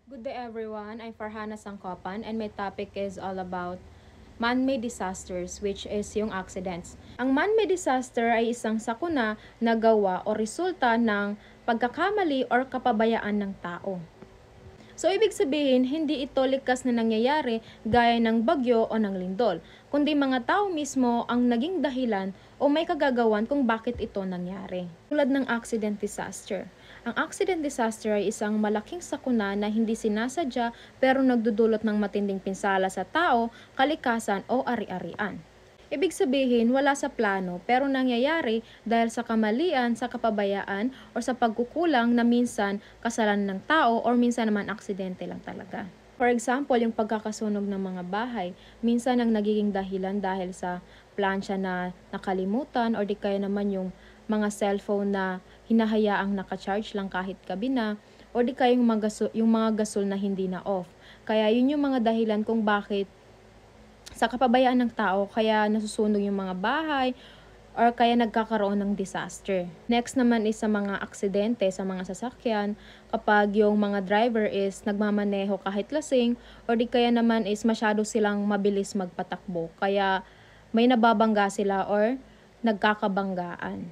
Good day everyone, I'm Farhana Sangkopan and my topic is all about man-made disasters, which is yung accidents. Ang man-made disaster ay isang sakuna na gawa o resulta ng pagkakamali or kapabayaan ng tao. So, ibig sabihin, hindi ito likas na nangyayari gaya ng bagyo o ng lindol, kundi mga tao mismo ang naging dahilan o may kagagawan kung bakit ito nangyari. Tulad ng accident disaster. Ang accident disaster ay isang malaking sakuna na hindi sinasadya pero nagdudulot ng matinding pinsala sa tao, kalikasan o ari-arian. Ibig sabihin, wala sa plano pero nangyayari dahil sa kamalian, sa kapabayaan, o sa pagkukulang na minsan kasalanan ng tao or minsan naman aksidente lang talaga. For example, yung pagkakasunog ng mga bahay, minsan ang nagiging dahilan dahil sa plancha na nakalimutan or di kaya naman yung mga cellphone na hinahayaang nakacharge lang kahit gabi na, or di kaya yung mga gasol na hindi na off. Kaya yun yung mga dahilan kung bakit sa kapabayaan ng tao kaya nasusunog yung mga bahay or kaya nagkakaroon ng disaster. Next naman is sa mga aksidente sa mga sasakyan, kapag yung mga driver is nagmamaneho kahit lasing or di kaya naman is masyado silang mabilis magpatakbo kaya may nababangga sila or nagkakabanggaan.